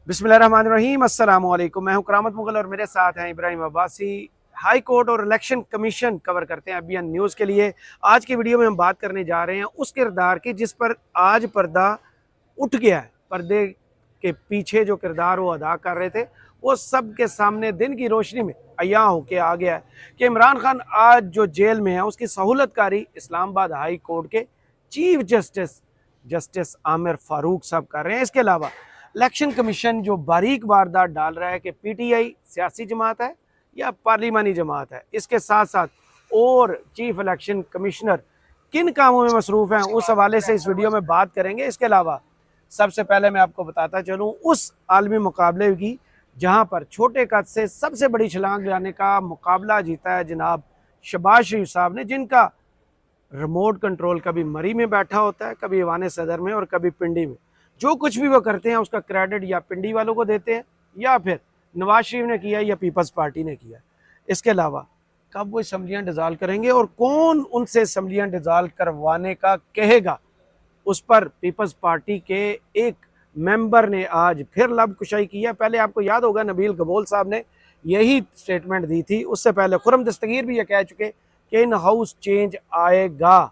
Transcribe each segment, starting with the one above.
बिस्मिल्लाहिर्रहमानिर्रहीम अस्सलाम वालेकुम। मैं हूं करामत मुगल और मेरे साथ हैं इब्राहिम अब्बासी। हाई कोर्ट और इलेक्शन कमीशन कवर करते हैं अभी न्यूज़ के लिए। आज की वीडियो में हम बात करने जा रहे हैं उस किरदार की जिस पर आज पर्दा उठ गया है। पर्दे के पीछे जो किरदार वो अदा कर रहे थे वो सब के सामने दिन की रोशनी में अय्या होके आ गया है कि इमरान खान आज जो जेल में है उसकी सहूलतकारी इस्लामाबाद हाई कोर्ट के चीफ जस्टिस आमिर फारूक साहब कर रहे हैं। इसके अलावा इलेक्शन कमीशन जो बारीक वारदात डाल रहा है कि पीटीआई सियासी जमात है या पार्लिमानी जमात है, इसके साथ साथ और चीफ इलेक्शन कमिश्नर किन कामों में मसरूफ़ हैं, उस हवाले से इस वीडियो में बात करेंगे। इसके अलावा सबसे पहले मैं आपको बताता चलूँ उस आलमी मुकाबले की जहाँ पर छोटे कद से सबसे बड़ी छलांग लगाने का मुकाबला जीता है जनाब शहबाज शरीफ साहब ने, जिनका रिमोट कंट्रोल कभी मरी में बैठा होता है, कभी ईवान सदर में और कभी पिंडी में। जो कुछ भी वो करते हैं उसका क्रेडिट या पिंडी वालों को देते हैं या फिर नवाज शरीफ ने किया या पीपल्स पार्टी ने किया। इसके अलावा कब वो असम्बलियाँ डिज़ाल्व करेंगे और कौन उनसे असम्बलियाँ डिज़ाल्व करवाने का कहेगा, उस पर पीपल्स पार्टी के एक मेंबर ने आज फिर लब कुशाई की है। पहले आपको याद होगा नबील गबोल साहब ने यही स्टेटमेंट दी थी, उससे पहले खुरम दस्तगीर भी ये कह चुके कि इन हाउस चेंज आएगा।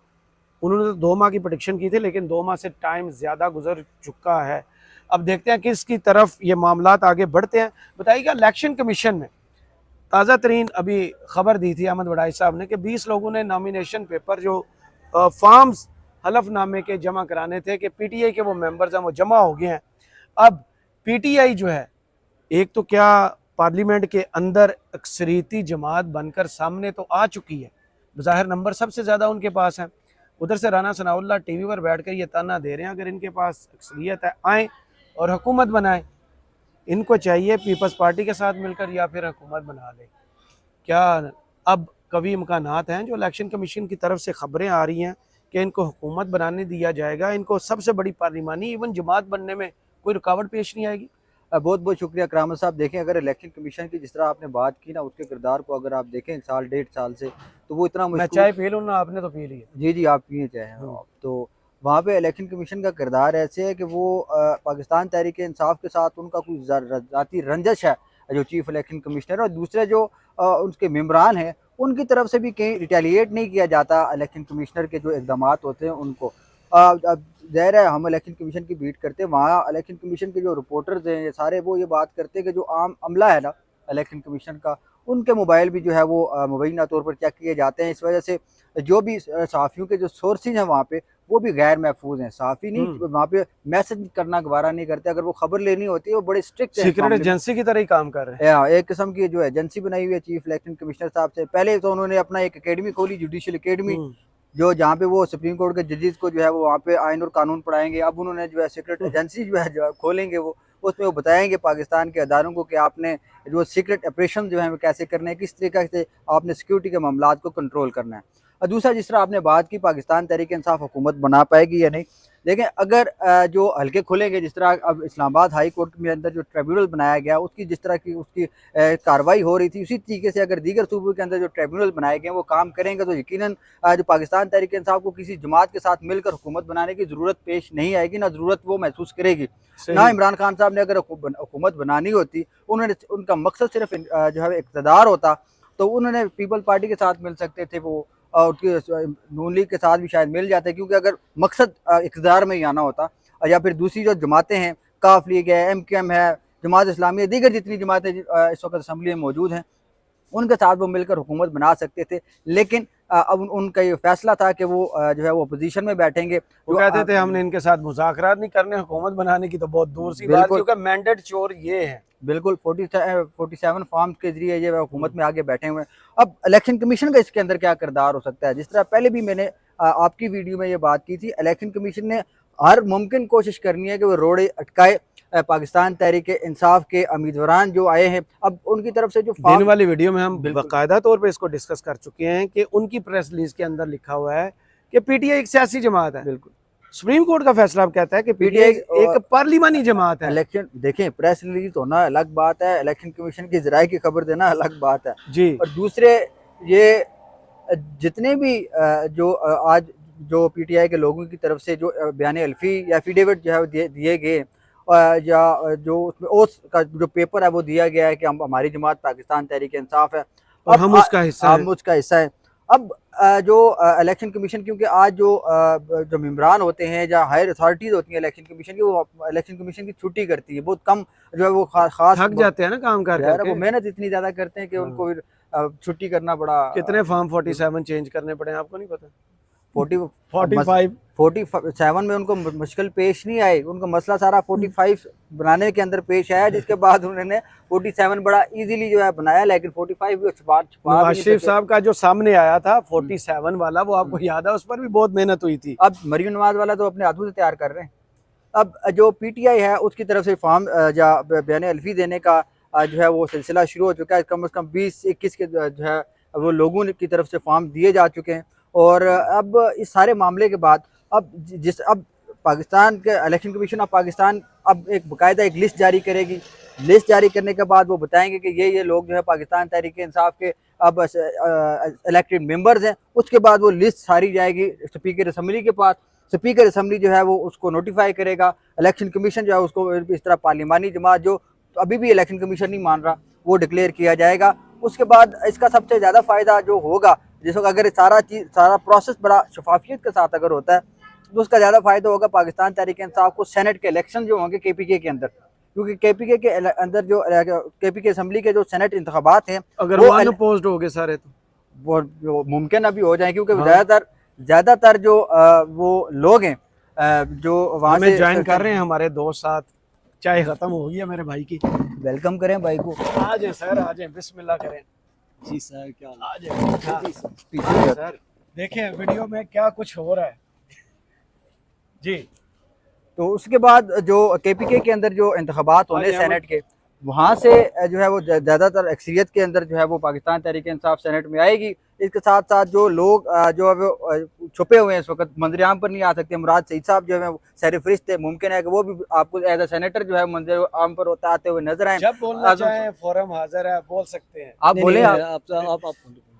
उन्होंने तो 2 माह की प्रेडिक्शन की थी लेकिन 2 माह से टाइम ज़्यादा गुजर चुका है। अब देखते हैं किसकी तरफ ये मामलात आगे बढ़ते हैं। बताइएगा, इलेक्शन कमीशन में ताज़ा तरीन अभी खबर दी थी अहमद वड़ाई साहब ने कि 20 लोगों ने नॉमिनेशन पेपर जो फॉर्म्स हलफनामे के जमा कराने थे कि पीटीआई के वो मेंबर्स हैं वो जमा हो गए हैं। अब पीटीआई जो है एक तो क्या पार्लियामेंट के अंदर अक्सरियती जमात बनकर सामने तो आ चुकी है, बज़ाहिर नंबर सबसे ज़्यादा उनके पास हैं। उधर से राना सनाउल्लाह टीवी पर बैठकर ये ताना दे रहे हैं अगर इनके पास अक्सरियत है आएँ और हुकूमत बनाएं। इनको चाहिए पीपल्स पार्टी के साथ मिलकर या फिर हुकूमत बना ले। क्या अब कभी इम्कानात हैं जो इलेक्शन कमीशन की तरफ से खबरें आ रही हैं कि इनको हुकूमत बनाने दिया जाएगा, इनको सबसे बड़ी पार्लिमानी इवन जमात बनने में कोई रुकावट पेश नहीं आएगी? बहुत बहुत शुक्रिया करामत साहब। देखें, अगर इलेक्शन कमीशन की जिस तरह आपने बात की ना, उसके किरदार को अगर आप देखें साल 1.5 साल से, तो वो इतना मैं मशहूर। चाय पी लूँ ना, आपने तो पी ली है। जी जी, आप पिए चाहे। तो वहाँ पे इलेक्शन कमीशन का किरदार ऐसे है कि वो पाकिस्तान तहरीक इंसाफ के साथ उनका कोई ज़ाती रंजश है, जो चीफ इलेक्शन कमिश्नर और दूसरे जो उनके मेम्बरान हैं, उनकी तरफ से भी कहीं रिटेलिएट नहीं किया जाता इलेक्शन कमिश्नर के जो इकदाम होते हैं उनको। अब ज़ाहिर है हम इलेक्शन कमीशन की बीट करते हैं, वहाँ इलेक्शन कमीशन के जो रिपोर्टर्स हैं ये सारे वो ये बात करते हैं कि जो आम अमला है ना इलेक्शन कमीशन का, उनके मोबाइल भी जो है वो मुबैना तौर पर चेक किए जाते हैं। इस वजह से जो भी सहाफ़ियों के जो सोर्सेज हैं वहाँ पे वो भी गैर महफूज हैं। सहाफ़ी नहीं वहाँ पे मैसेज करना गवारा नहीं करते, अगर वो खबर लेनी होती है वो बड़े स्ट्रिक्ट हैं इस सीक्रेट मामले में। एजेंसी की तरह ही काम कर रहे हैं। एक किस्म की जो एजेंसी बनाई हुई है चीफ इलेक्शन कमिश्नर साहब से। पहले तो उन्होंने अपना एक अकेडमी खोली, जुडिशल अकेडमी, जो जहाँ पे वो सुप्रीम कोर्ट के जजेस को जो है वो वहाँ पे आइन और कानून पढ़ाएंगे। अब उन्होंने जो है सीक्रेट एजेंसी जो है खोलेंगे, वो उसमें वो बताएंगे पाकिस्तान के अदारों को कि आपने जो सीक्रेट ऑपरेशन जो है वो कैसे करने हैं, किस तरीके से आपने सिक्योरिटी के मामला को कंट्रोल करना है। और दूसरा, जिस तरह आपने बात की पाकिस्तान तहरीक इंसाफ हुकूमत बना पाएगी या नहीं, देखें अगर जो हल्के खुलेंगे, जिस तरह अब इस्लामाबाद हाई कोर्ट के अंदर जो ट्रिब्यूनल बनाया गया उसकी जिस तरह की उसकी कार्रवाई हो रही थी, उसी तरीके से अगर दीगर सूबों के अंदर जो ट्रिब्यूनल बनाए गए वो काम करेंगे तो यकीनन जो पाकिस्तान तहरीक इंसाफ को किसी जमात के साथ मिलकर हुकूमत बनाने की ज़रूरत पेश नहीं आएगी, ना ज़रूरत वो महसूस करेगी। ना इमरान खान साहब ने अगर हुकूमत बनानी होती, उन्होंने उनका मकसद सिर्फ जो है इक़्तिदार होता, तो उन्होंने पीपल पार्टी के साथ मिल सकते थे, वो उसकी नून लीग के साथ भी शायद मिल जाते, क्योंकि अगर मकसद इक़्तिदार में ही आना होता, या फिर दूसरी जो जमातें हैं, काफ लीग है, MQM है, जमात इस्लामी है, दीगर जितनी जमातें इस वक्त असम्बली में मौजूद हैं, उनके साथ वो मिलकर हुकूमत बना सकते थे। लेकिन अब उनका ये फैसला था कि वो जो है वो अपोजिशन में बैठेंगे। वो कहते थे हमने इनके साथ मुज़ाकरात नहीं करने, हुकूमत बनाने की तो बहुत दूर सी बात, क्योंकि मैंडेट चोर ये है। बिल्कुल 47 फॉर्म्स के जरिए ये हुकूमत में आगे बैठे हुए हैं। अब इलेक्शन कमीशन का इसके अंदर क्या किरदार हो सकता है? जिस तरह पहले भी मैंने आपकी वीडियो में ये बात की थी, इलेक्शन कमीशन ने हर मुमकिन कोशिश करनी है कि वो रोड़े अटकाए पाकिस्तान तहरीक इंसाफ के उम्मीदवार जो आए हैं। अब उनकी तरफ से जो दिन वाली वीडियो में हम बाकायदा तौर पे इसको डिस्कस कर चुके हैं कि उनकी प्रेस रिलीज के अंदर लिखा हुआ है कि पीटीआई एक सियासी जमात है। बिल्कुल, सुप्रीम कोर्ट का फैसला अब कहता है कि पीटीआई एक पार्लिमानी जमात है। इलेक्शन देखें, प्रेस रिलीज होना अलग बात है, इलेक्शन कमीशन की जराये की खबर देना अलग बात है जी। और दूसरे ये जितने भी जो आज जो पीटीआई के लोगों की तरफ से जो बयान अल्फी या एफिडेविट जो है दिए गए, या जो उसमें ओथ का जो पेपर है वो दिया गया है कि हम हमारी जमात पाकिस्तान तहरीक इंसाफ है, और हम उसका हिस्सा हैं। हम उसका हिस्सा है। अब जो इलेक्शन कमीशन, क्योंकि आज जो मेम्बरान होते हैं या हायर अथॉरिटीज होती हैं इलेक्शन कमीशन की, वो इलेक्शन कमीशन की छुट्टी करती है, बहुत कम जो है वो खास थक जाते हैं ना काम कर यार, करके। वो मेहनत इतनी ज्यादा करते हैं कि उनको फिर छुट्टी करना बड़ा। कितने फॉर्म 47 चेंज करने पड़े आपको नहीं पता? 45 47 में उनको मुश्किल पेश नहीं आई, उनको मसला सारा 45 बनाने के अंदर पेश आया, जिसके बाद उन्होंने 47 बड़ा इजीली जो है बनाया, लेकिन 45 भी छुपा नवाज शरीफ साहब का जो सामने आया था 47 वाला, वो आपको याद है? उस पर भी बहुत मेहनत हुई थी। अब मरीम नवाज वाला तो अपने हाथों से तैयार कर रहे हैं। अब जो पीटीआई है उसकी तरफ से फॉर्म या बयान अलफी देने का जो है वो सिलसिला शुरू हो चुका है। कम से कम 20-21 के जो है वो लोगों की तरफ से फॉर्म दिए जा चुके हैं। और अब इस सारे मामले के बाद अब पाकिस्तान के इलेक्शन कमीशन ऑफ पाकिस्तान अब एक बाकायदा एक लिस्ट जारी करेगी। लिस्ट जारी करने के बाद वो बताएंगे कि ये लोग जो है पाकिस्तान तहरीक इंसाफ के अब इलेक्टेड मेंबर्स हैं। उसके बाद वो लिस्ट सारी जाएगी स्पीकर असम्बली के पास। स्पीकर असम्बली जो है वो उसको नोटिफाई करेगा। इलेक्शन कमीशन जो है उसको इस तरह पार्लिमानी जमात जो अभी भी इलेक्शन कमीशन नहीं मान रहा वो डिक्लेयर किया जाएगा। उसके बाद इसका सबसे ज़्यादा फ़ायदा जो होगा, जिसको अगर सारा प्रोसेस बड़ा शफाफियत के साथ अगर होता है तो उसका ज़्यादा फ़ायदा होगा पाकिस्तान तहरीक इंसाफ को। सेनेट के इलेक्शन जो होंगे केपीके के अंदर, क्योंकि केपीके के अंदर जो केपीके असम्बली के जो सेनेट इंतखाबात हैं अगर वो वो अनअपोज्ड हो गए सारे तो वो मुमकिन अभी हो जाए, क्योंकि हाँ। ज़्यादातर जो वो लोग हैं जो वहाँ से ज्वाइन कर रहे हैं हमारे दोस्त साथ। चाय खत्म हो गई है मेरे भाई की। वेलकम करें भाई को। आ जाए सर, आ जाए, बिस्मिल्लाह करें। जी सर, क्या आ जाए पीछे सर, देखें वीडियो में क्या कुछ हो रहा है जी। तो उसके बाद जो केपीके के अंदर जो इंतखाबात होने सेनेट के, वहाँ से जो है वो ज़्यादातर अक्सरियत के अंदर जो है वो पाकिस्तान तहरीक इंसाफ सेनेट में आएगी। इसके साथ साथ जो लोग जो है वो छुपे हुए हैं इस वक्त मंजर आम पर नहीं आ सकते। मुराद सईद साहब जो है सर फरिश्त है, मुमकिन है कि वो भी आपको एज ए सेनेटर जो है मंजर आम पर आते हुए नजर आए। जब बोलना चाहें फोरम हाजिर है, बोल सकते हैं। आप बोले आप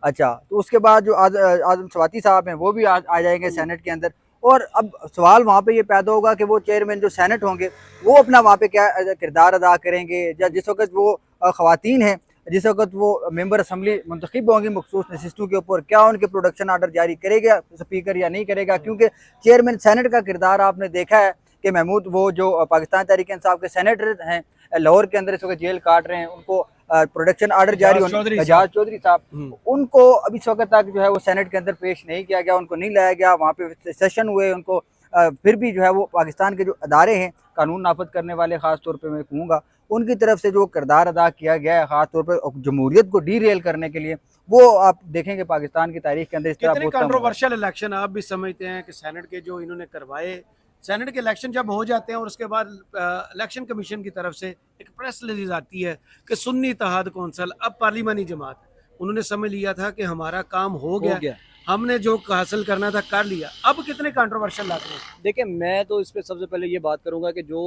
अच्छा। तो उसके बाद जो आजम स्वाति साहब हैं वो भी आ जाएंगे सेनेट के अंदर। और अब सवाल वहाँ पे ये पैदा होगा कि वो चेयरमैन जो सेनेट होंगे वो अपना वहाँ पे क्या किरदार अदा करेंगे, या जिस वक्त वो ख़वातीन हैं, जिस वक्त वो मेंबर असम्बली मुंतखब होंगी मखसूस नशिस्तों के ऊपर, क्या उनके प्रोडक्शन आर्डर जारी करेगा स्पीकर या नहीं करेगा। क्योंकि चेयरमैन सेनेट का किरदार आपने देखा है कि महमूद वो जो पाकिस्तान तहरीक इंसाफ के सेनेटर हैं लाहौर के अंदर इस वक्त जेल काट रहे हैं, उनको प्रोडक्शन आर्डर जारी होने, एजाज चौधरी साहब, उनको अभी इस वक्त तक जो है वो सेनेट के अंदर पेश नहीं किया गया, उनको नहीं लाया गया। वहाँ पे सेशन हुए, उनको फिर भी जो है वो पाकिस्तान के जो अदारे हैं कानून नाफज करने वाले, ख़ास तौर पे मैं कहूँगा उनकी तरफ से जो किरदार अदा किया गया है ख़ास तौर पर जमहूरियत को डीरेल करने के लिए, वो आप देखेंगे पाकिस्तान की तारीख के अंदर इस तरह बहुत कंट्रोवर्शियल इलेक्शन आप भी समझते हैं कि सेनेट के जो इन्होंने करवाए, सेनेट के इलेक्शन जब हो जाते हैं और उसके बाद इलेक्शन कमीशन की तरफ से एक प्रेस रिलीज आती है कि सुन्नी इत्तेहाद कौंसिल अब पार्लिमानी जमात है, उन्होंने समझ लिया था कि हमारा काम हो गया, हमने जो हासिल करना था कर लिया। अब कितने कंट्रोवर्शियल लाते हैं? देखिए, मैं तो इस पर सबसे पहले ये बात करूंगा कि जो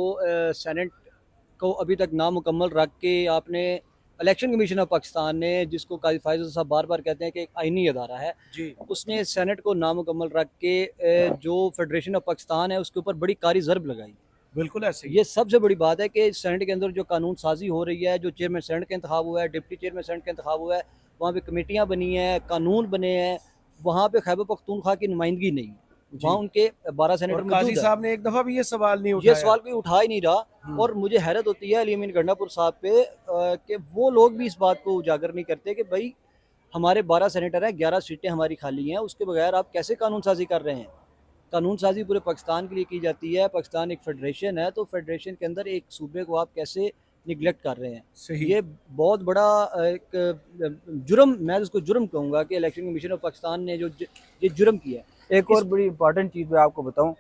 सेनेट को अभी तक नामुकम्मल रख के आपने इलेक्शन कमीशन ऑफ पाकिस्तान ने, जिसको काजी फायज़ साहब बार बार कहते हैं कि एक आईनी अदारा है जी, उसने सेनेट को नामुकम्मल रख के जो फेडरेशन ऑफ पाकिस्तान है उसके ऊपर बड़ी कारी ज़रब लगाई। बिल्कुल ऐसे ये सबसे बड़ी बात है कि सेनेट के अंदर जो कानून साजी हो रही है, जो चेयरमैन सेनेट का इंतखाब हुआ है, डिप्टी चेयरमैन सेनेट का इंतखाब हुआ है, वहाँ पे कमेटियाँ बनी हैं, कानून बने हैं, वहाँ पे खैबर पख्तूनख्वा की नुमाइंदगी नहीं, वहाँ उनके 12 सेनेटर काजी साहब ने एक दफा भी ये सवाल नहीं उठाया, ये सवाल कोई उठा ही नहीं रहा। और मुझे हैरत होती है अली अमीन गंडापुर साहब पे कि वो लोग भी इस बात को उजागर नहीं करते कि भाई हमारे 12 सेनेटर हैं, 11 सीटें हमारी खाली हैं, उसके बगैर आप कैसे कानून साजी कर रहे हैं। कानून साजी पूरे पाकिस्तान के लिए की जाती है, पाकिस्तान एक फेडरेशन है, तो फेडरेशन के अंदर एक सूबे को आप कैसे निगलेक्ट कर रहे हैं। ये बहुत बड़ा एक जुर्म, मैं उसको जुर्म कहूँगा कि इलेक्शन कमीशन ऑफ पाकिस्तान ने जो ये जुर्म किया है। एक और बड़ी इंपॉर्टेंट चीज़ मैं आपको बताऊं,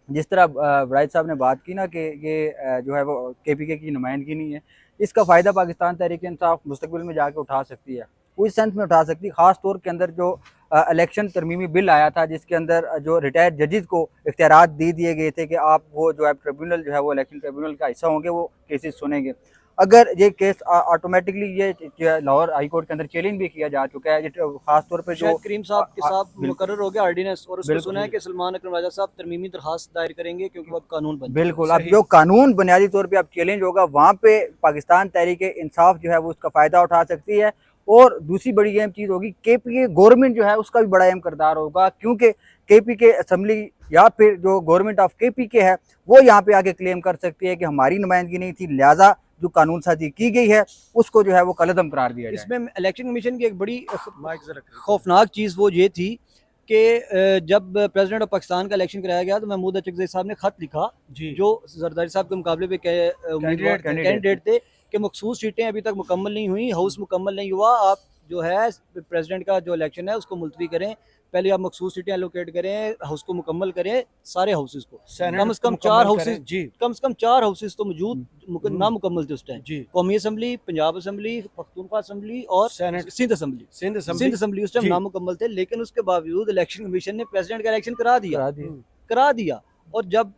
जिस तरह वराइद साहब ने बात की ना कि ये जो है वो केपीके की नुमाइंदगी नहीं है, इसका फ़ायदा पाकिस्तान तहरीक इंसाफ मुस्तकबिल में जाके उठा सकती है, उस सेंस में उठा सकती है। ख़ास तौर के अंदर जो इलेक्शन तरमीमी बिल आया था जिसके अंदर जो रिटायर्ड जजेस को इख्तियारात दे दिए गए थे कि आप वो जो है ट्रिब्यूनल जो है वो इलेक्शन ट्रिब्यूनल का हिस्सा होंगे, वो केसेस सुनेंगे। अगर ये केस ऑटोमेटिकली ये लाहौर हाई कोर्ट के अंदर चैलेंज भी किया जा चुका है, ये खास तौर पे जो शायद करीम साहब के साथ बिल्कुल। मुकर्रर हो गया ऑर्डिनेंस, और उसको बिल्कुल। सुना है कि सलमान अकरम राजा साहब तरमीमी दरखास्त दायर करेंगे क्योंकि वो अब कानून बन बिल्कुल, अब सही। जो कानून बुनियादी तौर पे अब चैलेंज होगा वहाँ पे पाकिस्तान तहरीक इंसाफ जो है वो उसका फ़ायदा उठा सकती है। और दूसरी बड़ी अहम चीज़ होगी केपीके गवर्नमेंट जो है उसका भी बड़ा अहम किरदार होगा, क्योंकि केपीके असम्बली या फिर जो गवर्नमेंट ऑफ केपीके है वो यहाँ पे आके क्लेम कर सकती है कि हमारी नुमाइंदगी नहीं थी, लिहाजा जो कानून साजी की गई है उसको जो है वो कलअदम करार दिया जाए। इसमें इलेक्शन कमीशन की एक बड़ी खौफनाक चीज़ वो ये थी कि जब प्रेसिडेंट ऑफ पाकिस्तान का इलेक्शन कराया गया तो महमूद अचकज़ई साहब ने खत लिखा जी जो जरदारी साहब के मुकाबले पे कैंडिडेट थे कि मखसूस सीटें अभी तक मुकम्मल नहीं हुई, हाउस मुकम्मल नहीं हुआ, आप जो है प्रेसिडेंट का जो इलेक्शन है उसको मुलतवी करें, पहले आप मखसूस सीटें एलोकेट करें, हाउस को मुकम्मल करें, सारे हाउसेज को, कम से कम 4 हाउसेज, जी कम से कम 4 हाउसेज तो मौजूद नामुकम्मल थे उस टाइम। जी कौमी assembly, Punjab assembly, Pakhtunkhwa assembly और senate, Sindh assembly, Sindh Sindh assembly उस टाइम जी। नामुकम्मल थे, लेकिन उसके बावजूद इलेक्शन कमीशन ने प्रेसिडेंट का इलेक्शन करा दिया। हम्म, और जब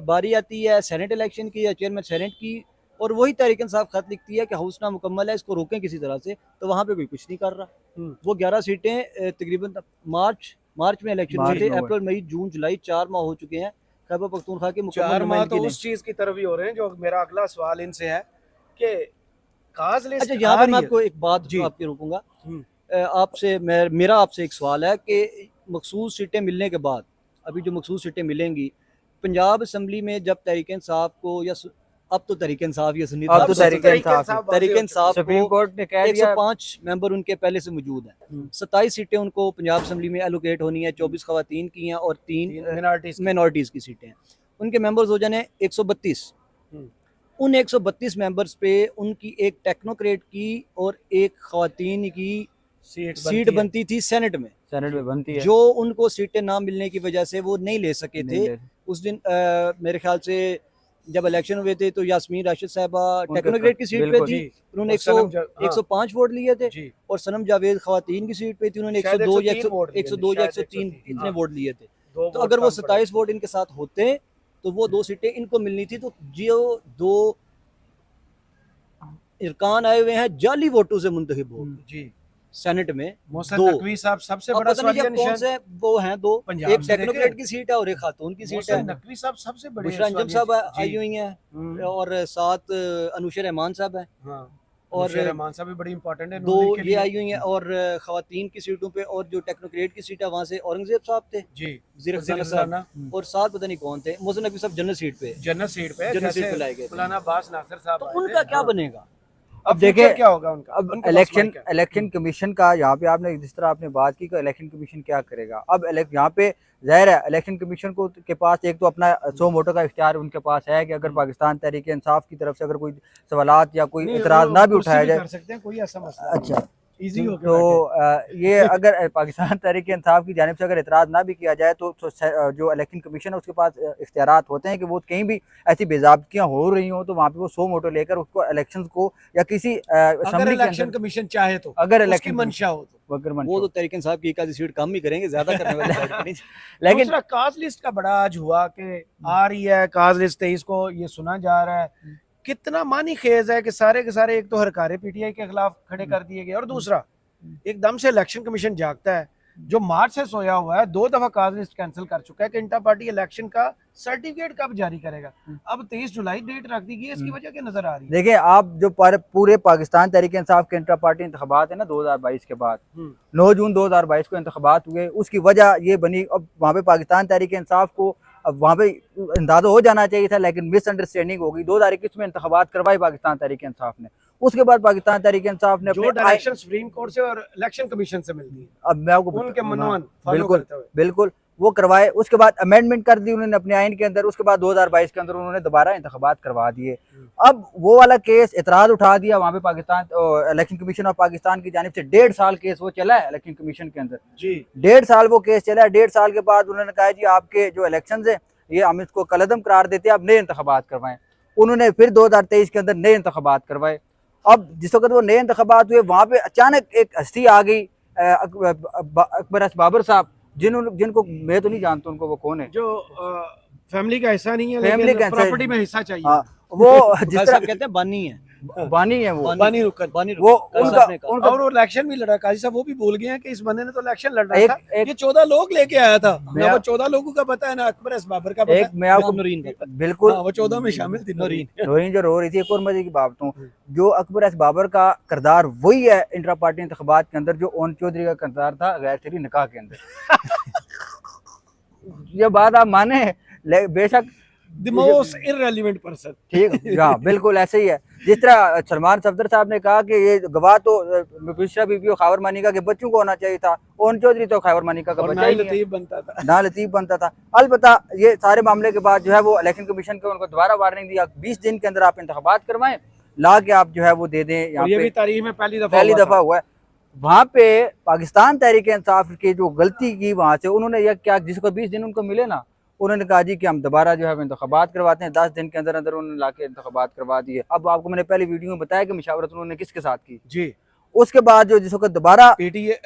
बारी आती है सेनेट इलेक्शन की या चेयरमैन सेनेट की, और वही तहरीक इंसाफ खत लिखती है कि हाउस ना मुकम्मल है, इसको रोकें किसी तरह से, तो वहाँ पे कोई कुछ नहीं कर रहा। हम्म। वो 11 सीटें तकरीबन मार्च में इलेक्शन हुए मार्च थे, में हुए। अप्रैल मई जून जुलाई 4 माह हो चुके हैं, खैबर पख्तूनख्वा के 4 मुकम्मल माह नुमाइंदगी तो नहीं। उस चीज की तरफ ही हो रहे हैं जो मेरा अगला सवाल इनसे है कि काज लिस्ट अच्छा, यहाँ आ पर रही मैं है। आपको एक बात जी। आपके रोकूंगा। हम्म, आपसे मेरा आपसे एक सवाल है कि मखसूस सीटें मिलने के बाद, अभी जो मखसूस सीटें मिलेंगी पंजाब असम्बली में, जब तहरीक इंसाफ को या अब तो तहरीक इंसाफ या सुन्नी अब तो तहरीक तहरीक इंसाफ तहरीक इंसाफ सुप्रीम को कोर्ट ने कह दिया 105 मेंबर उनके पहले से मौजूद हैं, हम्म। 27 सीटें उनको पंजाब असम्बली में एलोकेट होनी है, 24 खवातीन की हैं और 3 मिनॉरिटीज मिनॉरिटीज़ की सीटें हैं, उनके मेंबर्स हो जाने 132। हम्म। उन 132 मेंबर्स पे उनकी एक टेक्नोक्रेट की और एक खवातीन की सीट बनती थी सेनेट में, सेनेट में बनती है, जो उनको सीटें ना मिलने की वजह से वो नहीं ले सके थे। उस दिन मेरे ख्याल से जब इलेक्शन हुए थे तो यास्मीन राशिद साहबा टेक्नोक्रेट की सीट पे बिल्कुल। थी, उन्होंने और सनम हाँ। 105 वोट लिए थे, जी और सनम जावेद खवातीन की सीट पे थी, उन्होंने शायद 102 या 103 वोट लिए थे, 102 या शायद 103 103, इतने हाँ। वोट लिए थे। दो तो वोट अगर वो कम 27 वोट इनके साथ होते तो वो 2 सीटें इनको मिलनी थी, तो जो 2 इरकान आए हुए हैं जाली वोटों से मुंतखब हो पड़े। जी सेनेट में, मोहसिन 2 नकवी साहब सबसे अब बड़ा पता नहीं सवालिया अब कौन निशान। से वो हैं 2, पंजाब एक से टेक्नोक्रेट देखे। की सीट है और एक खातून की सीट मोहसिन है। नकवी साहब सबसे बड़े बुशरा अंजुम सवालिया साहब जी। आई हुई हैं, हम्म, और साथ अनुशा रहमान साहब हैं, हाँ और और रहमान साहब भी बड़ी इंपॉर्टेंट है 2 नून लीग के ये लिए। आई हुई हैं, और खवातीन की सीटों पे और जो टेक्नोक्रेट की सीट है वहाँ से औरंगजेब साहब थे, जी वज़ीर खजाना खजाना, साहब, और साथ पता नहीं कौन थे, मोहसिन नकवी साहब जनरल सीट पे, जन्नत सीट पे जन्नत सीट जैसे पे लाए गए थे। मौलाना अब्बास नासिर साहब तो आए उनका थे। क्या हाँ। बनेगा? अब देखिए, देखिए क्या होगा उनका, अब उनके पास इलेक्शन माइक है। इलेक्शन कमीशन का यहाँ पे आपने जिस तरह आपने बात की कि इलेक्शन कमीशन क्या करेगा, अब यहाँ पे जाहिर है इलेक्शन कमीशन को के पास एक तो अपना 100 वोटों का इख्तियार उनके पास है कि अगर पाकिस्तान तहरीक इंसाफ की तरफ से अगर कोई सवालात या कोई नहीं, इतराज वो ना भी कुर्सी उठाया जाए, कर सकते हैं, कोई ऐसा मसला नहीं। अच्छा इजी हो तो ये अगर पाकिस्तान तहरीक इंसाफ की जानिब से अगर इतराज़ ना भी किया जाए तो जो इलेक्शन कमीशन है उसके पास इख्तियारात होते हैं कि वो कहीं भी ऐसी बेज़ाब्तियाँ हो रही हों तो वहाँ पे वो 100 वोटों लेकर उसको इलेक्शन को या किसी अगर असम्बली के इलेक्शन अंदर कमीशन चाहे तो, अगर उसकी इलेक्शन मंशा हो तो। वो तो तहरीक इंसाफ की एक आधी सीट कम ही करेंगे, ज्यादा करने वाली साइड पे नहीं। लेकिन दूसरा काज लिस्ट का बड़ा आज हुआ कि आ रही है काज लिस्ट 23 को, ये सुना जा रहा है कितना मानी खेज है कि सारे के सारे एक तो हरकारे पीटीआई के खिलाफ खड़े कर दिए गए, और दूसरा एकदम से इलेक्शन कमीशन जागता है जो मार्च से सोया हुआ है, 2 दफा काज लिस्ट कैंसिल कर चुका है कि इंटर पार्टी इलेक्शन का सर्टिफिकेट कब जारी करेगा। अब 23 जुलाई डेट रख दी गई है, इसकी वजह क्या नजर आ रही है? देखिए, आप जो पूरे पाकिस्तान तहरीक इंसाफ के इंटर पार्टी इंतखाबात है ना 2022 के बाद, 9 जून 2022 को इंतखाबात हुए, उसकी वजह ये बनी, अब वहाँ पे पाकिस्तान तहरीक इंसाफ को अब वहाँ पे अंदाजा हो जाना चाहिए था, लेकिन मिसअंडरस्टैंडिंग हो गई। 2021 में इंतखाबात करवाई पाकिस्तान तहरीक इंसाफ ने, उसके बाद पाकिस्तान तहरीक इंसाफ ने जो डायरेक्शन सुप्रीम कोर्ट से और इलेक्शन कमीशन से मिलती है, अब मैं आपको उनके मनोवन फॉलो बिल्कुल करते हुए बिल्कुल वो करवाए, उसके बाद अमेंडमेंट कर दी उन्होंने अपने आइन के अंदर, उसके बाद 2022 के अंदर उन्होंने दोबारा इंतखाबात करवा दिए। अब वो वाला केस इतराज उठा दिया वहाँ पे Pakistan election commission of Pakistan की जानिब से, 1.5 साल केस वो चला है इलेक्शन कमीशन के अंदर जी, 1.5 साल वो केस चला है। 1.5 साल के बाद उन्होंने कहा जी आपके जो इलेक्शन है ये हम इसको कलअदम करार देते हैं, अब नए इंतखाबात करवाएं। उन्होंने फिर 2023 के अंदर नए इंतखाबात करवाए। अब जिस वक्त वो नए इंतखाबात हुए वहाँ पे अचानक एक हस्ती आ गई, अकबर बाबर साहब, जिनको मैं तो नहीं जानता उनको वो कौन है, जो फैमिली का हिस्सा नहीं है फैमिली लेकिन का हिस्सा- प्रॉपर्टी में हिस्सा चाहिए। हाँ, वो जिस जिस तरह कहते हैं बानी है, बानी है वो, बानी रुकन। बानी वो काजी उनका साहब ने कहा। उनका और वो इलेक्शन भी लड़ा, काजी साहब वो भी भूल गए हैं कि इस बंदे ने तो इलेक्शन लड़ रहा एक था। एक ये 14 लोग लेके आया था ना, मैं- वो 14 लोगों का पता है ना, अकबर एस बाबर का पता एक है। मैं आपको नूरीन का। बिल्कुल हाँ, वो 14 में शामिल थी नूरीन। रोहिन जो रो रही थी, एक और मजे की बात हूँ, जो अकबर एस बाबर का किरदार वही है इंट्रा पार्टी इंतखाबात के अंदर जो ओन चौधरी का किरदार था गैर शरई निकाह के अंदर। ये बात आप माने, बेशक द मोस्ट इररिलेवेंट पर्सन। ठीक, हाँ बिल्कुल ऐसे ही है। जिस तरह सलमान सफदर साहब ने कहा कि ये गवाह तो बिशरा बीबी और खैबर मानिका के बच्चों को होना चाहिए था, ओन चौधरी तो खैबर मानिका का और बच्चा ना ही ही नहीं है, लतीफ बनता था। ना लतीफ बनता था। अलबत्ता ये सारे मामले के बाद जो है वो इलेक्शन कमीशन को उनको दोबारा वार्निंग दिया, 20 दिन के अंदर आप इंतखाबात करवाएं, ला के आप जो है वो दे दें। यहाँ और ये पे भी तारीख में पहली पहली दफा हुआ है। वहाँ पे पाकिस्तान तहरीक इंसाफ की जो गलती की वहाँ से उन्होंने यह क्या, जिसको 20 दिन उनको मिले ना, उन्होंने कहा जी कि हम दोबारा जो है इंतखाबात करवाते हैं। 10 दिन के अंदर अंदर उन्होंने लाके इंतखाबात करवा दिए। अब आपको मैंने पहले वीडियो में बताया कि मशावरत उन्होंने किसके साथ की। जी, उसके बाद जो जिस वक्त दोबारा पीटीए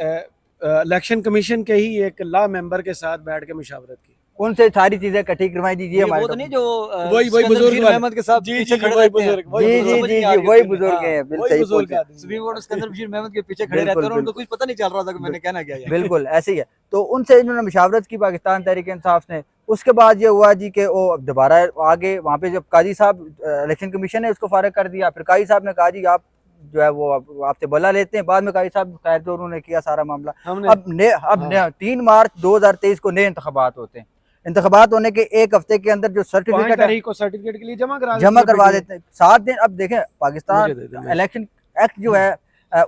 इलेक्शन कमीशन के ही एक लॉ मेंबर के साथ बैठ के मुशावरत की। उनसे सारी चीजें इकट्ठी करवाई दीजिए ये हमारे वो तो नहीं जो वही सिकंदर बुजुर्ग बशीर वाले। अहमद के साथ जी, पीछे जी, खड़े वही रहते हैं। बुजुर्ग, वही जी बुजुर्ग। जी समझ जी नहीं आ जी रही वही होती उन्हें। बुजुर्ग हाँ, हैं, बिल्कुल वही सही बुजुर्ग पहुंचे। आदमी। सुप्रीम कोर्ट सिकंदर बशीर अहमद के पीछे खड़े बिल्कुल, रहते हैं और उनको बिल्कुल। कुछ पता नहीं चल रहा था कि मैंने कहना क्या है। बिल्कुल ऐसे ही है। तो उनसे इन्होंने मुशावरत की पाकिस्तान तहरीक इंसाफ ने। उसके बाद ये हुआ जी कि वो दोबारा आगे वहाँ पे जब काजी साहब इलेक्शन कमीशन ने उसको फारिग कर दिया, फिर काजी साहब ने कहा जी आप जो है वो आपसे बला लेते हैं। बाद में काजी साहब खैर तो उन्होंने किया सारा मामला। हमने अब 3 मार्च 2023 को नए इंतखाबात होते हैं। इंतखाबात होने के एक हफ्ते के अंदर जो 5 सर्टिफिकेट तारीख को सर्टिफिकेट के लिए जमा करवा देते हैं, 7 दिन। अब देखें पाकिस्तान मुझे दे दो, मैं- इलेक्शन एक्ट जो है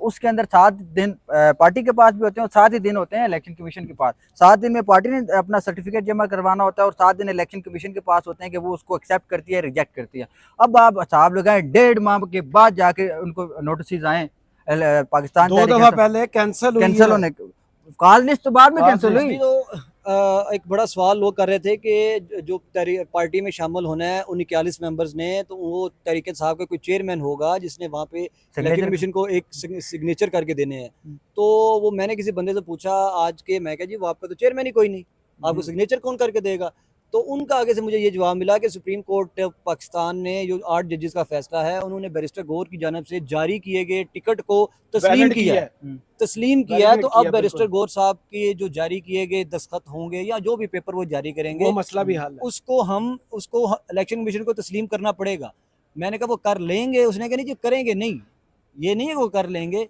उसके अंदर 7 दिन पार्टी के पास भी होते हैं और 7 ही दिन होते हैं इलेक्शन कमीशन के पास। 7 दिन में पार्टी ने अपना सर्टिफिकेट जमा करवाना होता है और 7 दिन इलेक्शन कमीशन के पास होते हैं कि वो उसको एक्सेप्ट करती है, रिजेक्ट करती है। अब आप हिसाब लगाएं 1.5 माह के बाद जाके उनको नोटिस आए पाकिस्तान 2 दफा पहले कैंसिल होने, कॉल लिस्ट तो बाद में कैंसिल हुई। इसमें तो एक बड़ा सवाल लोग कर रहे थे कि जो पार्टी में शामिल होना है उन 41 मेंबर्स ने, तो वो तरीके साहब का कोई चेयरमैन होगा जिसने वहाँ पे इलेक्शन कमीशन को एक सिग्नेचर करके देने हैं। तो वो मैंने किसी बंदे से पूछा आज के, मैं कहा जी वो आपका तो चेयरमैन ही कोई नहीं, आपको सिग्नेचर कौन करके देगा। तो उनका आगे से मुझे ये जवाब मिला कि सुप्रीम कोर्ट पाकिस्तान ने जो 8 जजेस का फैसला है उन्होंने बैरिस्टर गौर की जानब से जारी किए गए टिकट को तस्लीम किया है, तस्लीम किया है। तो अब बैरिस्टर गौर साहब के जो जारी किए गए दस्तखत होंगे या जो भी पेपर वो जारी करेंगे, वो मसला भी हल है। उसको इलेक्शन कमीशन को तस्लीम करना पड़ेगा। मैंने कहा वो कर लेंगे, उसने कहा नहीं जी करेंगे नहीं, ये नहीं है वो कर लेंगे।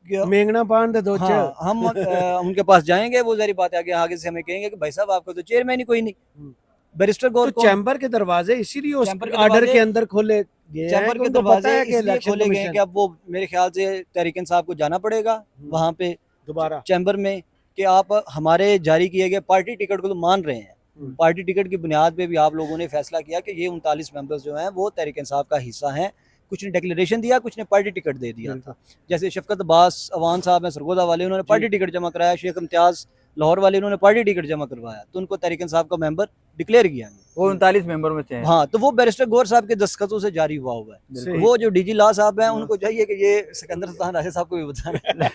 मेंगना पान दे दो। हाँ, हम उनके पास जाएंगे, वो सारी बात आगे से हमें कहेंगे कि भाई साहब आपको तो चेयरमैन ही कोई नहीं। बैरिस्टर गौर तो चैम्बर के दरवाजे इसीलिए उस चैम्बर के आर्डर दरवाजे- के अंदर खोले गए चैम्बर के उनको पता दरवाजे है कि इसलिए इलेक्शन खोले गए हैं कमीशन कि अब वो मेरे ख्याल से तहरीक इंसाफ को जाना पड़ेगा वहाँ पे दोबारा चैम्बर में कि आप हमारे जारी किए गए पार्टी टिकट को तो मान रहे हैं। पार्टी टिकट की बुनियाद पे भी आप लोगों ने फैसला किया कि ये 39 मेंबर्स जो हैं वो तहरीक इंसाफ का हिस्सा हैं। कुछ ने डिक्लेरेशन दिया, कुछ ने पार्टी टिकट दे दिया था। जैसे शफकत अब्बास अवान साहब हैं सरगोदा वाले, उन्होंने पार्टी टिकट जमा कराया। शेख इम्तियाज लाहौर वाले उन्होंने पार्टी टिकट जमा करवाया, तो उनको तहरीक इंसाफ का मेंबर डिक्लेयर किया गया। वो 39 मेंबरों में से हैं। हाँ, तो वो बैरिस्टर गौर साहब के दस्तखतों से जारी हुआ हुआ है। सही। वो जो डीजी लॉ साहब हैं उनको चाहिए कि ये सिकंदर सुल्तान राशिद साहब को भी बताना।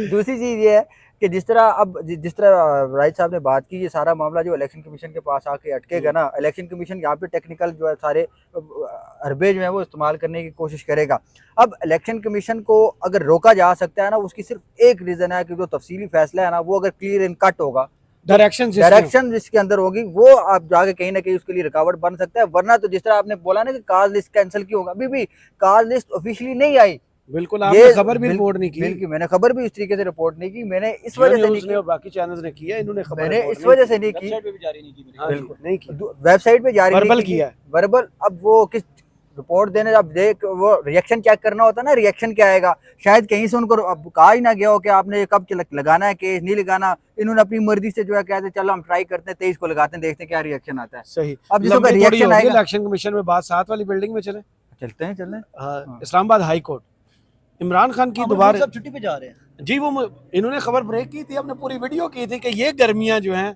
दूसरी चीज ये है कि जिस तरह राइट साहब ने बात की, ये सारा मामला जो इलेक्शन कमीशन के पास आके अटकेगा ना, इलेक्शन कमीशन यहाँ पे टेक्निकल जो है सारे हरबे जो है वो इस्तेमाल करने की कोशिश करेगा। अब इलेक्शन कमीशन को अगर रोका जा सकता है ना, उसकी सिर्फ एक रीजन है कि जो तफसीली फैसला है ना वो अगर क्लियर एंड कट होगा, डायरेक्शन जिसके अंदर होगी, वो आप जाके कहीं ना कहीं उसके लिए रुकावट बन सकता है। वरना तो जिस तरह आपने बोला ना कि काज लिस्ट कैंसिल क्यों होगा, अभी भी काज लिस्ट ऑफिशियली नहीं आई। बिल्कुल, आपने खबर भी रिपोर्ट नहीं की। बिल्कुल, मैंने खबर भी इस तरीके से रिपोर्ट नहीं की। मैंने इस वजह से नहीं की, बाकी चैनल्स ने किया, इन्होंने खबर मैंने रिपोर्ट इस वजह से नहीं की, वेबसाइट पे भी जारी नहीं की मेरे हाँ, ख्याल। बिल्कुल नहीं की। वेबसाइट पे जारी वर्बल नहीं की, किया है। वर्बल। अब वो किस रिपोर्ट देने, अब देख वो रिएक्शन चेक करना होता है ना, रिएक्शन क्या आएगा। शायद कहीं से उनको अब कहा ही ना गया हो कि आपने ये कब लगाना है केस, नहीं लगाना। इन्होंने अपनी मर्जी से जो है कहते चलो हम ट्राई करते हैं, 23 को लगाते हैं, देखते हैं क्या रिएक्शन आता है। सही। अब जिसका रिएक्शन आएगा, इलेक्शन कमीशन में बात 7 वाली बिल्डिंग में चले, चलते हैं। हाँ, इस्लामाबाद हाई कोर्ट, इमरान खान की अमर दोबारा सब छुट्टी पे जा रहे हैं जी, वो इन्होंने खबर ब्रेक की थी, अपने पूरी वीडियो की थी कि ये गर्मियां जो हैं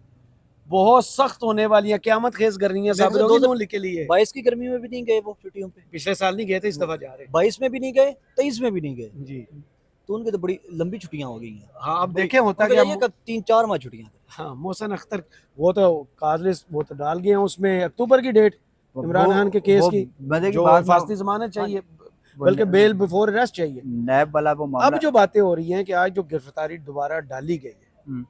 बहुत सख्त होने वाली हैं, क़यामत खेज गर्मियां मेरे साबित को होगी। 2 नून लिख के लिए 22 की गर्मी में भी नहीं गए वो छुट्टियों पे, पिछले साल नहीं गए थे, इस दफा जा रहे 22 में भी नहीं गए, 23 में भी नहीं गए। जी। तो उनकी तो बड़ी लंबी छुट्टियां हो गई हैं। हाँ, अब देखें होता उनको क्या। चाहिए कब 3-4 माह छुट्टियां। हाँ, मोहसिन अख्तर वो तो काजलिस वो तो डाल गए हैं उसमें अक्टूबर की डेट, इमरान खान के केस वो की मजे की जो बात फांसी जमानत चाहिए, बल्कि बेल बिफोर अरेस्ट चाहिए। नैब वाला वो अब मामला। जो बातें हो रही हैं कि आज जो गिरफ्तारी दोबारा डाली गई है, हम्म,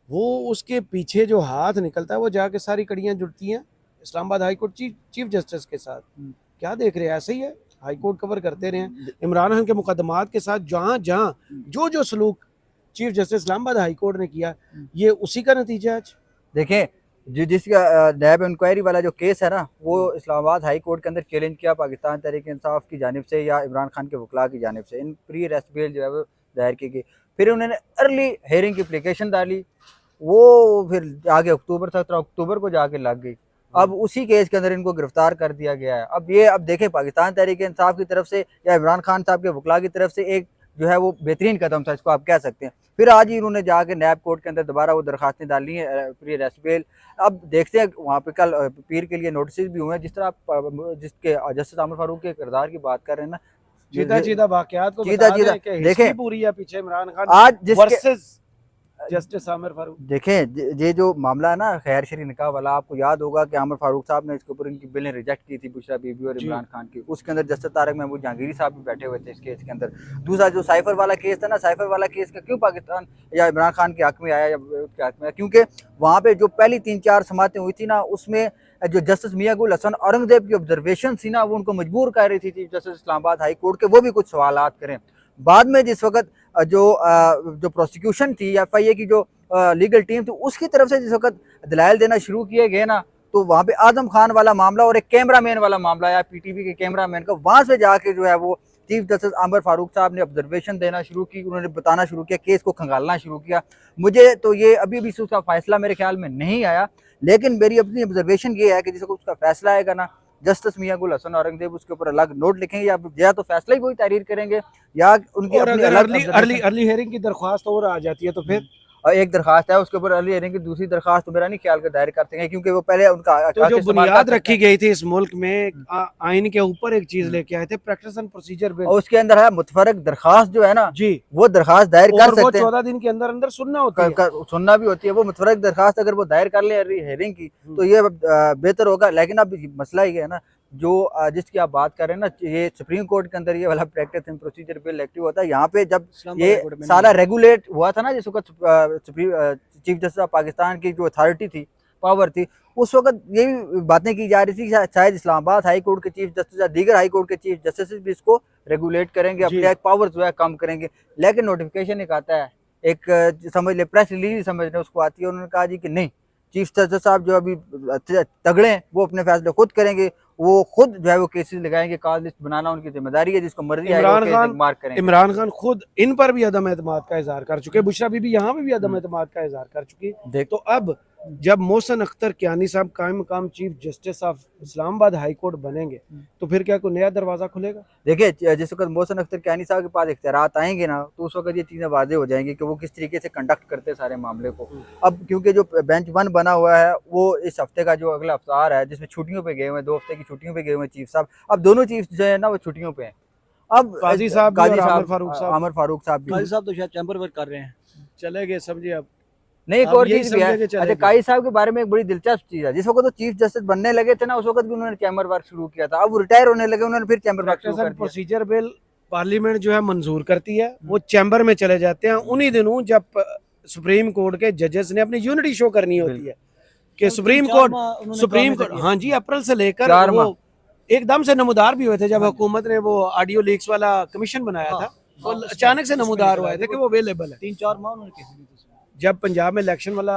वो उसके पीछे जो हाथ निकलता है वो जाके सारी कड़ियां जुड़ती हैं Islamabad high court chief justice के साथ। हम्म। क्या देख रहे हैं, ऐसे ही है, हाई कोर्ट कवर करते रहे इमरान खान के मुकदमात के साथ, जहां जहां जो सलूक chief justice Islamabad high court ने किया, ये उसी का नतीजा है आज। देखें, जिसका नैब इंक्वायरी वाला जो केस है ना, वो इस्लामाबाद हाई कोर्ट के अंदर चैलेंज किया पाकिस्तान तहरीक इंसाफ की जानिब से या इमरान खान के वकला की जानिब से, इन प्री अरेस्ट बेल जो है वो दायर की गई। फिर उन्होंने अर्ली हेयरिंग की एप्लीकेशन डाली, वो फिर आगे अक्टूबर 17 अक्टूबर को जाके लग गई। अब उसी केस के अंदर इनको गिरफ्तार कर दिया गया है। अब देखें, पाकिस्तान तहरीक इंसाफ की तरफ से या इमरान खान साहब के वकला की तरफ से एक जो है वो बेहतरीन कदम था, इसको आप कह सकते हैं। फिर आज ही उन्होंने जाके नैब कोर्ट के अंदर दोबारा वो दरखास्तें डाली हैं प्री अरेस्ट बेल। अब देखते हैं, वहाँ पे कल पीर के लिए नोटिस भी हुए हैं। जिस तरह आप जिसके जस्टिस आमिर फारूक के किरदार की बात कर रहे हैं ना, चीदा वाकयात को चीदा बता दें कि देखें, हिस्ट्री पूरी है पीछे इमरान खान आज जिसके वर्सेस जस्टिस आमिर फारूक। देखें, ये जो मामला है ना खैर शरी निकाह वाला, आपको याद होगा कि आमिर फारूक साहब ने इसके ऊपर इनकी बिलें रिजेक्ट की थी, बुशरा बीबी और इमरान खान की। उसके अंदर जस्टिस तारक महमूद जहांगीरी साहब भी बैठे हुए थे इस केस के अंदर। दूसरा जो साइफर वाला केस था ना, साइफर वाला केस का क्यों पाकिस्तान या इमरान खान के हक में आया या उसके हक में आया, क्योंकि वहाँ पे जो पहली 3-4 समातें हुई थी ना, उसमें जो जस्टिस मियां गुल हसन औरंगजेब की ऑब्जर्वेशन थी ना, वो उनको मजबूर कर रही थी chief justice Islamabad high court के वो भी कुछ सवालात करें। बाद में जिस वक्त जो प्रोसिक्यूशन थी या FIA की जो लीगल टीम थी, उसकी तरफ से जिस वक्त दलाइल देना शुरू किए गए ना, तो वहाँ पे आजम खान वाला मामला और एक कैमरामैन वाला मामला या PTV के कैमरामैन का, वहाँ से जाके जो है वो चीफ जस्टिस आमिर फारूक साहब ने ऑब्जर्वेशन देना शुरू की, उन्होंने बताना शुरू किया, केस को खंगालना शुरू किया। मुझे तो ये अभी भी उसका फैसला मेरे ख्याल में नहीं आया, लेकिन मेरी अपनी ऑब्जर्वेशन ये है कि जिस उसका फैसला आएगा ना, जस्टिस मियां गुल हसन औरंगजेब उसके ऊपर अलग नोट लिखेंगे, या तो फैसला ही वही तहरीर करेंगे या उनकी और अपनी अगर अलग अर्ली हेयरिंग की दरख्वास्त और आ जाती है तो फिर और एक दरखास्त है उसके ऊपर अर्ली हेयरिंग की, दूसरी दरखास्त तो मेरा नहीं ख्याल का दायर करते हैं, क्योंकि वो पहले उनका तो जो बुनियाद रखी गई थी इस मुल्क में आइन के ऊपर एक चीज लेके आए थे, प्रैक्टिस एंड प्रोसीजर बिल, और उसके अंदर है मुतफरक दरखास्त जो है ना जी, वो दरखास्त दायर कर सकते हैं, 14 दिन के अंदर अंदर सुनना होती है, सुनना भी होती है। वो मुतफरक दरखास्त अगर वो दायर कर ले अर्ली हेयरिंग की तो ये बेहतर होगा। लेकिन अब मसला ये है ना, जो जिसकी आप बात कर रहे हैं ना, ये सुप्रीम कोर्ट के अंदर ये वाला practice and procedure bill active होता है। यहाँ पे जब ये सारा रेगुलेट हुआ था ना, जिस वक्त चीफ जस्टिस ऑफ पाकिस्तान की जो अथॉरिटी थी, पावर थी, उस वक्त यही बातें की जा रही थी कि शायद इस्लामाबाद हाई कोर्ट के चीफ जस्टिस या दीगर हाई कोर्ट के चीफ जस्टिस भी इसको रेगुलेट करेंगे, अपने पावर जो है कम करेंगे। लेकिन नोटिफिकेशन एक आता है, एक समझ ले प्रेस रिलीज समझ ले उसको आती है, उन्होंने कहा जी कि नहीं, चीफ जस्टिस साहब जो अभी तगड़े हैं वो अपने फैसले खुद करेंगे, वो खुद जो है वो केसेस लगाएंगे, कॉज लिस्ट बनाना उनकी जिम्मेदारी है, जिसको मर्जी इमरान खान खुद इन पर भी अदम एतमाद का इजहार कर चुके, बुशरा बीबी यहाँ पे भी अदम एतमाद का इजहार कर चुकी। तो अब जब मोहसिन अख्तर कियानी साहब कायम मकाम chief justice of Islamabad high court बनेंगे तो फिर क्या कोई नया दरवाजा खुलेगा? देखिए, जिस वक्त मोहसिन अख्तर कियानी साहब के पास इख्तियारात आएंगे ना, तो उस वक्त ये चीज़ें वाज़ेह हो जाएंगी कि वो किस तरीके से कंडक्ट करते हैं सारे मामले को। अब क्योंकि जो बेंच 1 बना हुआ है वो इस हफ्ते का जो अगला अफ्तार है, जिसमें छुट्टियों पे गए हुए हैं, 2 हफ्ते की छुट्टियों पे गए हुए हैं चीफ साहब। अब दोनों चीफ जो है ना वो छुट्टियों पे हैं। अब काजी साहब आमिर फारूक साहब काजी साहब तो शायद चैम्बर वर्क कर रहे हैं, चले गए, समझिए। अब नहीं, एक और चीज भी है। अच्छा, काजी साहब के बारे में एक बड़ी दिलचस्प चीज है, जिस वक्त तो चीफ जस्टिस बनने लगे थे ना, उस वक्त भी उन्होंने चैम्बर वर्क शुरू किया था। अब वो रिटायर होने लगे, उन्होंने फिर चैम्बर वर्क शुरू कर दिया। प्रोसीजर बिल पार्लियामेंट जो है मंजूर करती है, वो चैम्बर में चले जाते हैं उन्हीं दिनों जब सुप्रीम कोर्ट के जजेस ने अपनी यूनिटी शो करनी होती है कि सुप्रीम कोर्ट हाँ जी, अप्रैल से लेकर वो एकदम से नमूदार भी हुए थे जब हुकूमत ने वो ऑडियो लीक्स वाला कमीशन बनाया था, तो अचानक से नमूदार हुए थे कि वो अवेलेबल है। 3-4 माह उन्होंने जब पंजाब में इलेक्शन वाला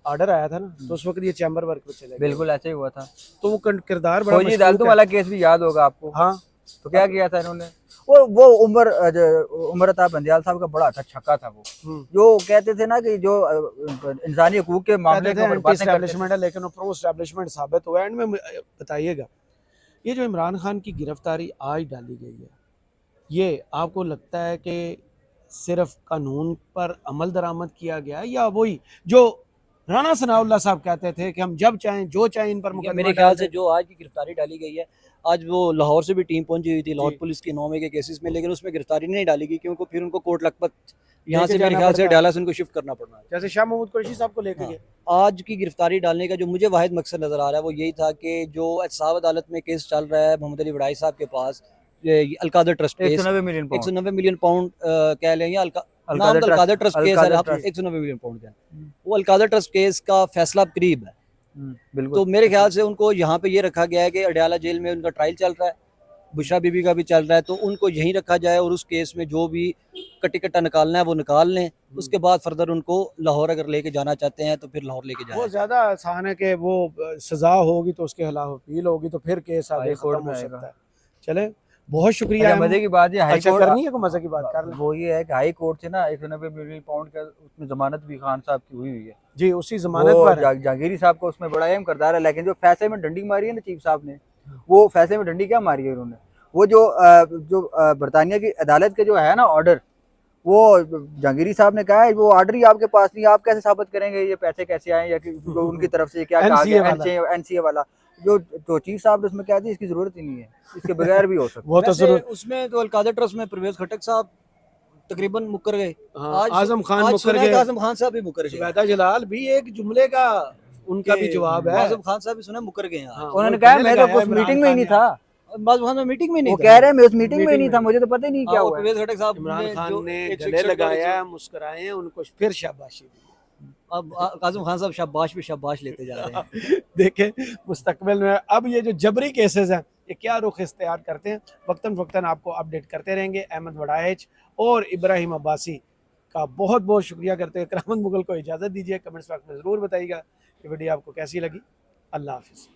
ऑर्डर आया था ना, तो उस वक्त ये चैम्बर वर्क पे चले गए। बिल्कुल ऐसे ही हुआ था। तो वो किरदार बड़ा फौजी अदालतों वाला केस भी याद होगा आपको। हाँ, तो क्या किया था इन्होंने, वो उमर अता बंदियाल साहब का बड़ा अच्छा छक्का था वो, जो कहते थे ना कि जो इंसानी हकूक के मामले के ऊपर बातें एस्टैब्लिशमेंट है, लेकिन वो प्रो एस्टैब्लिशमेंट साबित हुआ। एंड में बताइएगा, ये जो इमरान खान की गिरफ्तारी आज डाली गई है, ये आपको लगता है कि सिर्फ कानून पर अमल दरामद किया गया या वही जो राणा सनाउल्लाह साहब कहते थे कि हम जब चाहें जो चाहें इन पर ये मुकदमा मेरे डाल ख्याल से दें। जो आज की गिरफ्तारी डाली गई है, आज वो लाहौर से भी टीम पहुंची हुई थी लाहौर जी। पुलिस के 9 के केसेस में, लेकिन उसमें गिरफ्तारी नहीं डाली गई क्योंकि फिर उनको कोर्ट लखपत यहाँ लेके से मेरे जाना ख्याल से पड़ता है। डाला से उनको शिफ्ट करना पड़ना है। जैसे शाह महमूद कुरैशी साहब को लेके हाँ। गए। आज की गिरफ्तारी डालने का जो मुझे वाहिद मकसद नज़र आ रहा है वो यही था कि जो एहतसाब अदालत में केस चल रहा है मोहम्मद अली वड़ाई साहब के पास, ये Al-Qadir trust case 190 million pound 190 million pound कह लें या नाम अलकादर तो अलकादर ट्रस्ट केस है, अलकादर आप ट्रस्ट। 190 मिलियन पाउंड का वो अलकादर ट्रस्ट केस का फैसला अब करीब है। बिल्कुल। तो मेरे ख्याल से उनको यहाँ पे ये रखा गया है कि अडयाला जेल में उनका ट्रायल चल रहा है, बुशरा बीबी का भी चल रहा है, तो उनको यहीं रखा जाए और उस केस में जो भी कटी कट्टा निकालना है वो निकाल लें। उसके बाद फर्दर उनको लाहौर अगर लेके जाना चाहते हैं तो फिर लाहौर लेके वो जाए। ज्यादा आसान है कि वो सजा होगी तो उसके खिलाफ अपील होगी तो फिर केस आगे हाई कोर्ट खत्म हो में सकता आएगा। है। चले, बहुत शुक्रिया। अच्छा, मजे की बात है हाई अच्छा कोर्ट करनी है कोई मजे की बात कर लें। वो ये है कि हाई कोर्ट से ना 190 मिलियन पाउंड का उसमें जमानत भी खान साहब की हुई है। जी, उसी जमानत वो पर है। जहांगीरी साहब को उसमें बड़ा अहम किरदार है, लेकिन जो फैसले में डंडी मारी है ना चीफ साहब ने, वो फैसले में डंडी क्या मारी है उन्होंने, वो जो बरतानिया की अदालत के जो है ना ऑर्डर, वो जहांगीरी साहब ने कहा है वो ऑर्डर ही आपके पास नहीं, आप कैसे साबित करेंगे ये पैसे कैसे आए या कि जो उनकी तरफ से क्या कहा NCA गया, वाला। एनसीए वाला जो चीफ साहब ने उसमें क्या दी, इसकी जरूरत ही नहीं है, इसके बगैर भी हो सकता है। वो तो वैसे जरूर। उसमें तो अलकादर ट्रस्ट में परवेज खटक साहब तकरीबन मुकर गए। हाँ, आज आजम खान आज मुकर सुना है कि गए। आजम खान साहब भी मुकर गए। जुबैदा जलाल भी एक जुमले का उनका भी कि जवाब है। आजम खान साहब भी सुना है मुकर गए हैं। हाँ, उन्होंने वो कहा गले मैं लगाया तो उस इमरान मीटिंग में ही खान नहीं ने। था, बाज़ वहाँ मीटिंग में नहीं वो था। कह रहे हैं मैं उस मीटिंग में ही मीटिंग नहीं में था, मुझे तो पता ही नहीं क्या हाँ, हुआ है। परवेज खटक साहब इमरान ने खान जो ने 161 गले का लगाया, मुस्कुराए हैं, उनको फिर शाबाशी दी। अब आजम खान साहब शाबाश पे शाबाश लेते जा रहे हैं। देखें मुस्तकबिल में अब ये जो जबरी केसेस हैं ये क्या रुख इख्तियार करते हैं, वक्तन फ़क्तन आपको अपडेट करते रहेंगे। अहमद वड़ाइच और इब्राहिम अब्बासी का बहुत बहुत शुक्रिया करते हैं। करामत मुगल को इजाज़त दीजिए। कमेंट्स बॉक्स में ज़रूर बताइएगा कि वीडियो आपको कैसी लगी। अल्लाह हाफिज़।